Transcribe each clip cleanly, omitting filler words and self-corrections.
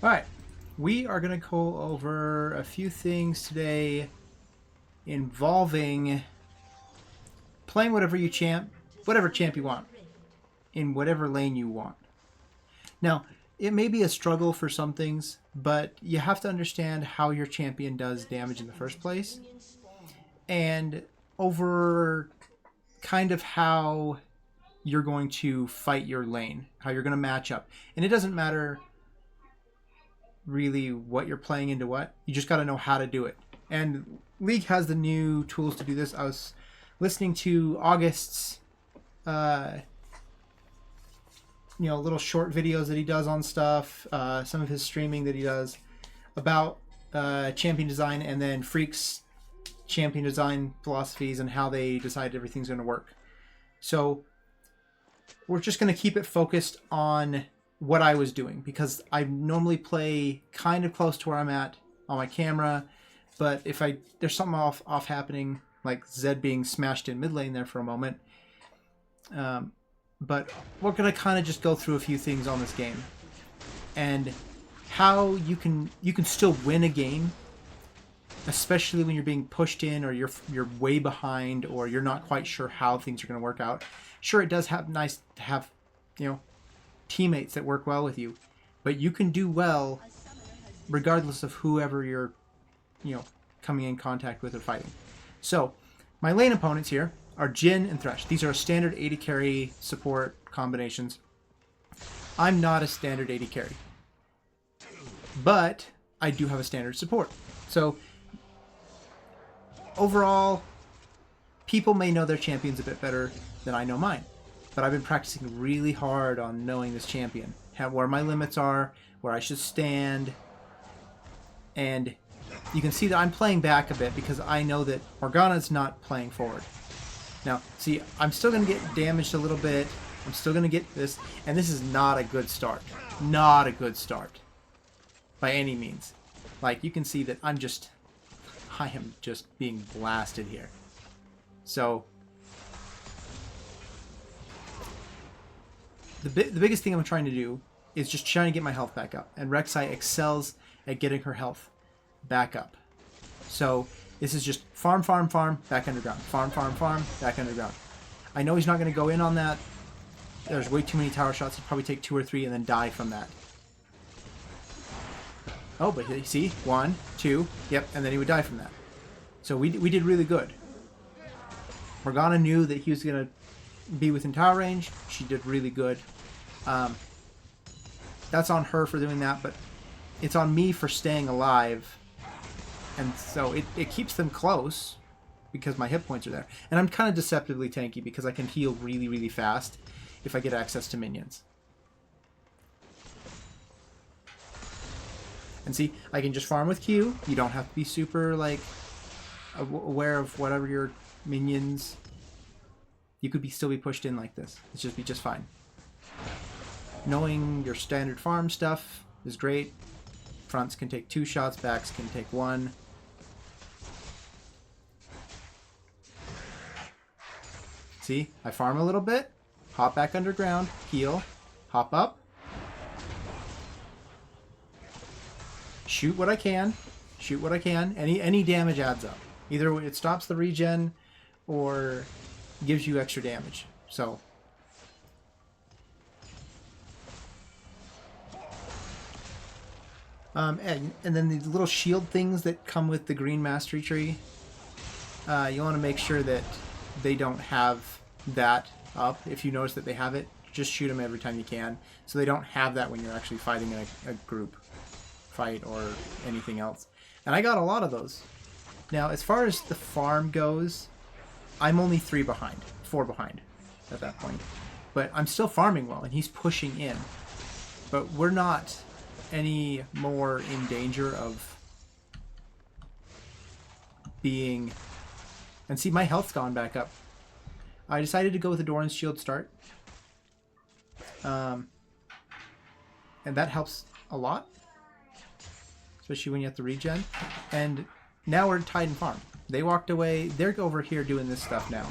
Alright, we are going to go over a few things today involving playing whatever champ you want, in whatever lane you want. Now, it may be a struggle for some things, but you have to understand how your champion does damage in the first place, and over kind of how you're going to fight your lane, how you're going to match up. And it doesn't matter really what you're playing into what. You just got to know how to do it. And League has the new tools to do this. I was listening to August's little short videos that he does on stuff, some of his streaming that he does about champion design, and then Freak's champion design philosophies and how they decide everything's going to work. So we're just going to keep it focused on what I was doing, because I normally play kind of close to where I'm at on my camera, but if there's something off happening, like Zed being smashed in mid lane there for a moment, but we're going to kind of just go through a few things on this game and how you can still win a game, especially when you're being pushed in, or you're way behind, or you're not quite sure how things are going to work out. Sure, it does have nice to have, teammates that work well with you, but you can do well regardless of whoever you're, coming in contact with or fighting. So, my lane opponents here are Jhin and Thresh. These are standard AD carry support combinations. I'm not a standard AD carry, but I do have a standard support. So, overall, people may know their champions a bit better than I know mine. But I've been practicing really hard on knowing this champion, where my limits are, where I should stand. And you can see that I'm playing back a bit because I know that Morgana's not playing forward. Now, see, I'm still going to get damaged a little bit. I'm still going to get this. And this is not a good start. Not a good start. By any means. Like, you can see that I am just being blasted here. So the biggest thing I'm trying to do is just trying to get my health back up. And Rek'sai excels at getting her health back up. So this is just farm, back underground. Farm, back underground. I know he's not going to go in on that. There's way too many tower shots. He'd probably take 2 or 3 and then die from that. Oh, but see? 1, 2. Yep, and then he would die from that. So we did really good. Morgana knew that he was going to be within tower range. She did really good. That's on her for doing that, but it's on me for staying alive. And so it keeps them close because my hit points are there. And I'm kind of deceptively tanky because I can heal really, really fast if I get access to minions. And see, I can just farm with Q. You don't have to be super, aware of whatever your minions. You could still be pushed in like this. It's just be just fine. Knowing your standard farm stuff is great. Fronts can take 2 shots, backs can take 1. See, I farm a little bit, hop back underground, heal, hop up, shoot what I can, Any damage adds up. Either it stops the regen or gives you extra damage. So and then these little shield things that come with the green mastery tree, you want to make sure that they don't have that up. If you notice that they have it, just shoot them every time you can, so they don't have that when you're actually fighting a group fight or anything else. And I got a lot of those. Now, as far as the farm goes, I'm only 4 behind at that point. But I'm still farming well, and he's pushing in. But we're not any more in danger of being... And see, my health's gone back up. I decided to go with the Doran's Shield start. And that helps a lot. Especially when you have to regen. And now we're tied in farm. They walked away. They're over here doing this stuff now.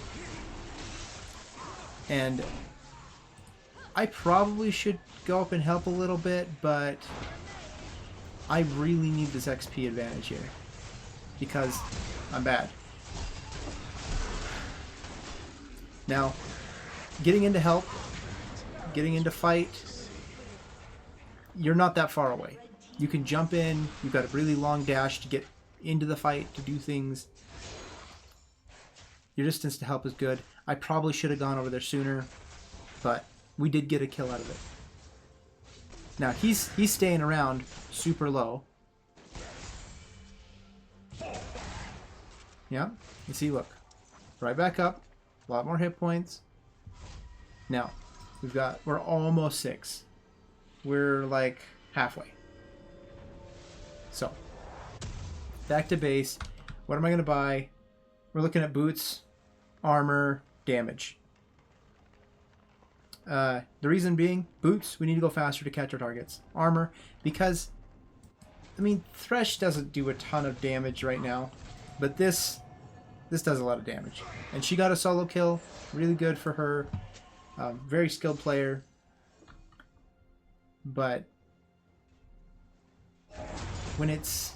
And I probably should go up and help a little bit, but I really need this XP advantage here because I'm bad. Now, getting into help, getting into fight, you're not that far away. You can jump in, you've got a really long dash to get into the fight, to do things. Your distance to help is good. I probably should have gone over there sooner, but we did get a kill out of it. Now, he's staying around super low. Yeah, you see, look. Right back up. A lot more hit points. Now, we're almost 6. We're like halfway. So, back to base. What am I going to buy? We're looking at boots, armor, damage. The reason being, boots, we need to go faster to catch our targets. Armor, because, I mean, Thresh doesn't do a ton of damage right now, but this does a lot of damage. And she got a solo kill, really good for her. Very skilled player. But when it's,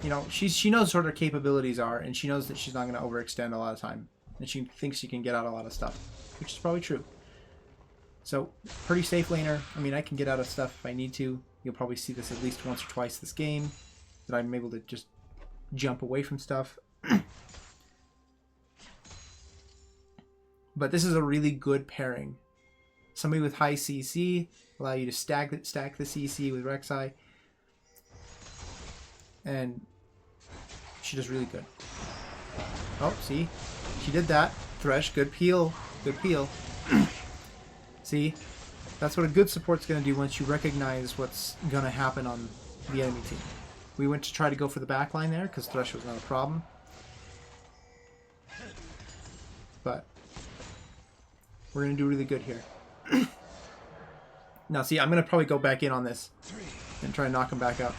you know, she knows what her capabilities are, and she knows that she's not going to overextend a lot of time. And she thinks she can get out a lot of stuff, which is probably true. So, pretty safe laner. I mean, I can get out of stuff if I need to. You'll probably see this at least once or twice this game, that I'm able to just jump away from stuff. But this is a really good pairing. Somebody with high CC, allow you to stack the CC with Rek'sai. And she does really good. Oh, see? She did that. Thresh, good peel. Good peel. See? That's what a good support's going to do once you recognize what's going to happen on the enemy team. We went to try to go for the backline there because Thresh was not a problem. But we're going to do really good here. Now, see, I'm going to probably go back in on this and try and knock him back up.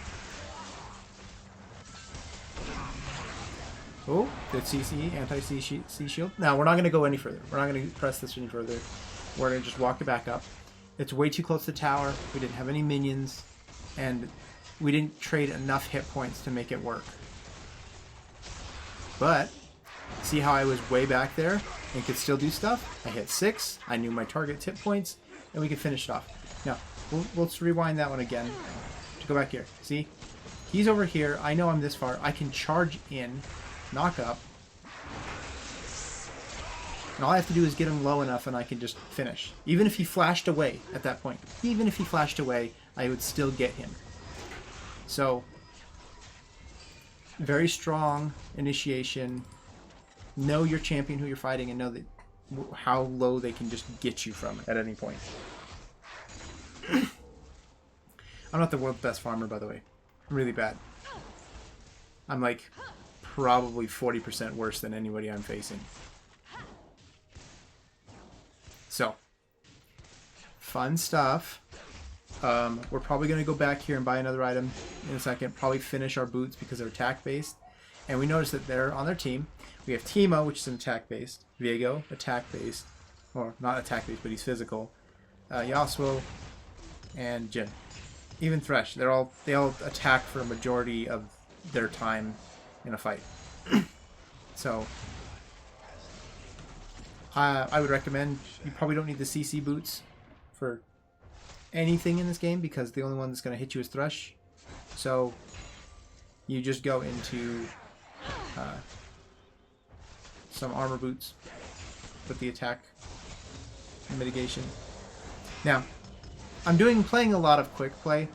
Oh, good CC, anti-C shield. Now, we're not going to go any further. We're not going to press this any further. We're going to just walk it back up. It's way too close to the tower. We didn't have any minions. And we didn't trade enough hit points to make it work. But, see how I was way back there and could still do stuff? I hit 6. I knew my target's hit points. And we could finish it off. Now, let's rewind that one again. To go back here. See? He's over here. I know I'm this far. I can charge in. Knock up. And all I have to do is get him low enough and I can just finish. Even if he flashed away at that point. Even if he flashed away, I would still get him. So, very strong initiation. Know your champion who you're fighting and know that how low they can just get you from at any point. I'm not the world's best farmer, by the way. I'm really bad. I'm like probably 40% worse than anybody I'm facing. So, fun stuff. We're probably going to go back here and buy another item in a second. Probably finish our boots because they're attack-based. And we notice that they're on their team. We have Timo, which is an attack-based. Viego, attack-based. Or, not attack-based, but he's physical. Yasuo, and Jhin. Even Thresh. They all attack for a majority of their time in a fight. So, I would recommend, you probably don't need the CC boots for anything in this game because the only one that's going to hit you is Thresh. So, you just go into some armor boots with the attack mitigation. Now, I'm playing a lot of quick play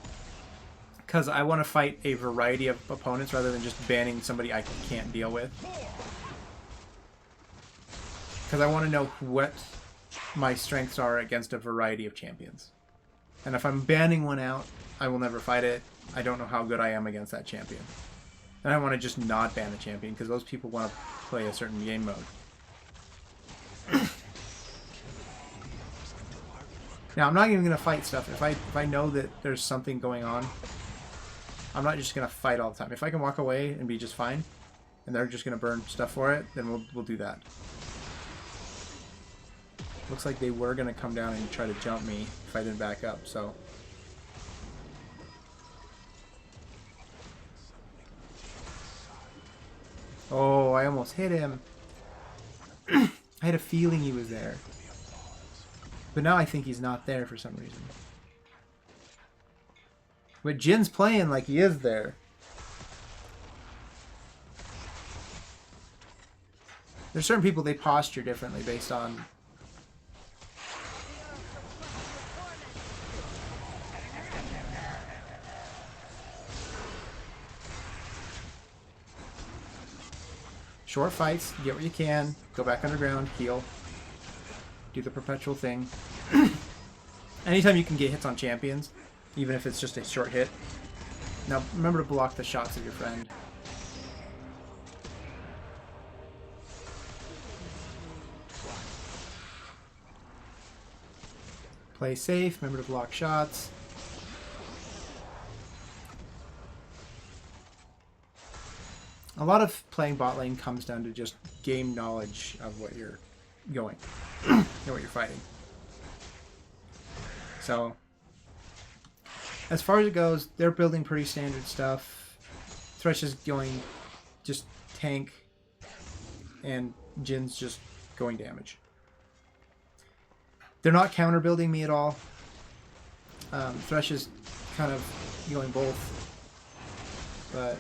because I want to fight a variety of opponents rather than just banning somebody I can't deal with. Because I want to know what my strengths are against a variety of champions. And if I'm banning one out, I will never fight it. I don't know how good I am against that champion. And I want to just not ban a champion because those people want to play a certain game mode. Now, I'm not even going to fight stuff. If I know that there's something going on, I'm not just going to fight all the time. If I can walk away and be just fine, and they're just going to burn stuff for it, then we'll do that. Looks like they were going to come down and try to jump me if I didn't back up, so... Oh, I almost hit him. I had a feeling he was there. But now I think he's not there for some reason. But Jin's playing like he is there. There's certain people, they posture differently based on... Short fights, get what you can, go back underground, heal. Do the perpetual thing. Anytime you can get hits on champions, even if it's just a short hit. Now, remember to block the shots of your friend. Play safe, remember to block shots. A lot of playing bot lane comes down to just game knowledge of what you're going, and what you're fighting. So, as far as it goes, they're building pretty standard stuff. Thresh is going just tank, and Jin's just going damage. They're not counter building me at all. Thresh is kind of going both, but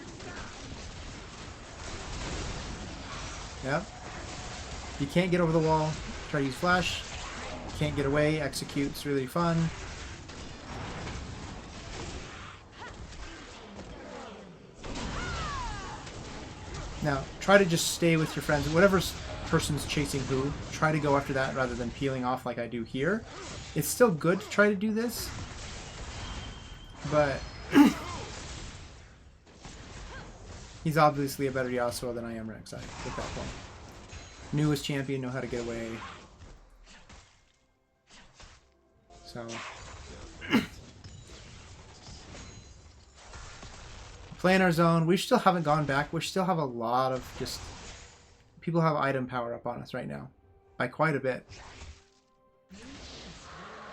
yeah. You can't get over the wall, try to use flash. Can't get away, execute's really fun. Now, try to just stay with your friends. Whatever person's chasing who, try to go after that rather than peeling off like I do here. It's still good to try to do this, but he's obviously a better Yasuo than I am Rek'sai at that point. Newest champion, know how to get away. So, playing our zone. We still haven't gone back. We still have a lot of just... People have item power up on us right now. By quite a bit.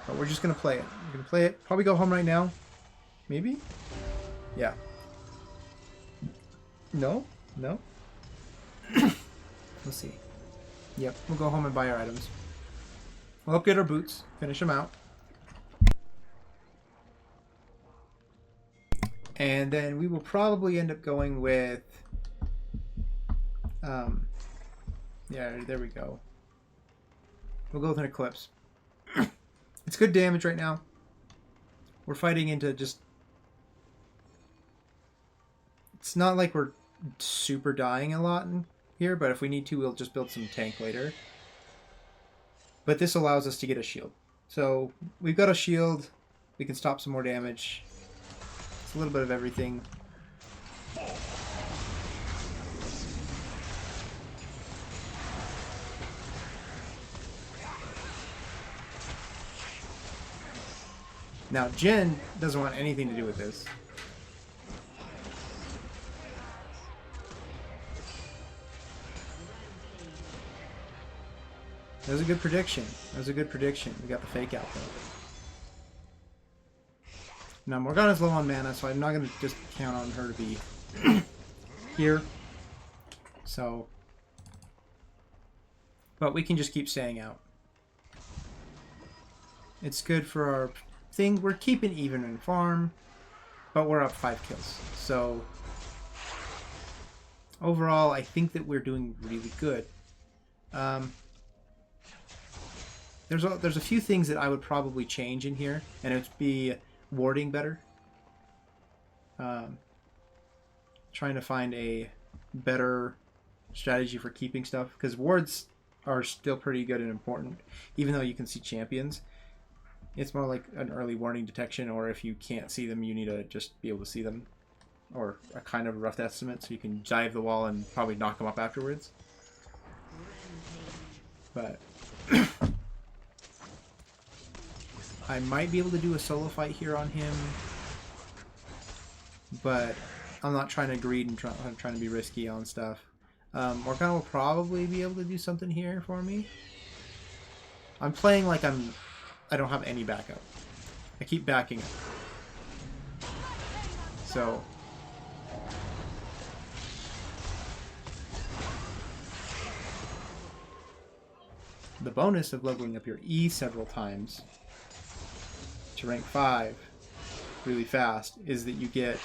But we're just going to play it. We're going to play it. Probably go home right now. Maybe? Yeah. No? No? Let's see. Yep, we'll go home and buy our items. We'll upgrade our boots. Finish them out. And then we will probably end up going with... yeah, there we go. We'll go with an Eclipse. It's good damage right now. We're fighting into just... It's not like we're super dying a lot in here, but if we need to, we'll just build some tank later. But this allows us to get a shield. So, we've got a shield. We can stop some more damage. It's a little bit of everything. Now, Jin doesn't want anything to do with this. That was a good prediction. That was a good prediction. We got the fake out, though. Now, Morgana's low on mana, so I'm not going to just count on her to be here. So... But we can just keep staying out. It's good for our thing. We're keeping even in farm, but we're up 5 kills. So, overall, I think that we're doing really good. There's a few things that I would probably change in here, and it would be warding better. Trying to find a better strategy for keeping stuff, because wards are still pretty good and important, even though you can see champions. It's more like an early warning detection, or if you can't see them, you need to just be able to see them, or a kind of rough estimate, so you can dive the wall and probably knock them up afterwards. But I might be able to do a solo fight here on him, but I'm not trying to greed and trying to be risky on stuff. Morgana will probably be able to do something here for me. I'm playing like I don't have any backup. I keep backing up. So the bonus of leveling up your E several times to rank 5 really fast is that you get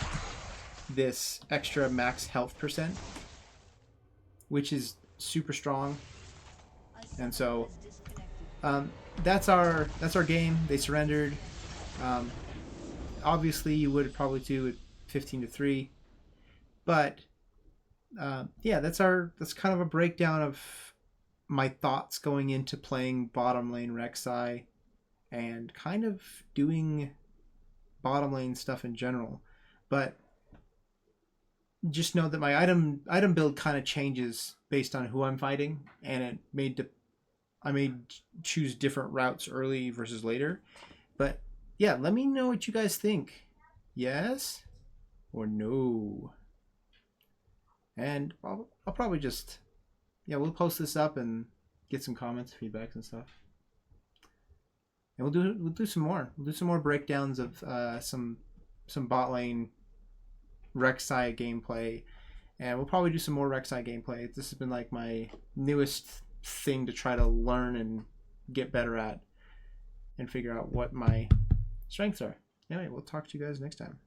this extra max health percent, which is super strong. And so that's our game. They surrendered. Obviously, you would probably do it 15-3, but yeah, that's kind of a breakdown of my thoughts going into playing bottom lane Rek'sai and kind of doing bottom lane stuff in general. But just know that my item build kind of changes based on who I'm fighting, and I may choose different routes early versus later. But yeah, let me know what you guys think. Yes or no? And I'll probably just, yeah, we'll post this up and get some comments, feedbacks, and stuff. And we'll do some more. We'll do some more breakdowns of some bot lane Rek'sai gameplay, and we'll probably do some more Rek'sai gameplay. This has been like my newest thing to try to learn and get better at, and figure out what my strengths are. Anyway, we'll talk to you guys next time.